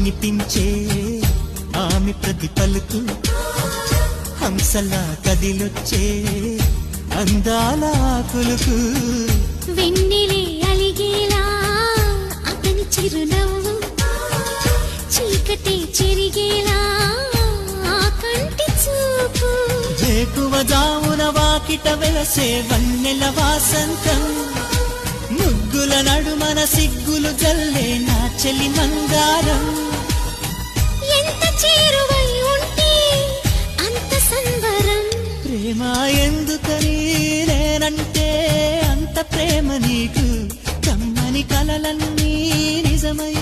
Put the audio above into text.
వినిపించే ఆమె ప్రతి పలుకు హంసలా కదిలొచ్చే అందాల కులుకు వెన్నెలే అలిగేలా అతని చిరునవ్వు చీకటే చెరిగేలా ఆ కంటి చూపు వేకువ జామున వాకిట వెలసే వన్నెల వాసంతం ముగ్గుల నడుమన సిగ్గులు జల్లే నా చెలి మందారం ఎంత చేరువై ఉంటే అంత సంబరం ప్రేమ ఎందుకని నేనంటే అంత ప్రేమ నీకు కమ్మని కలలన్నీ నిజమై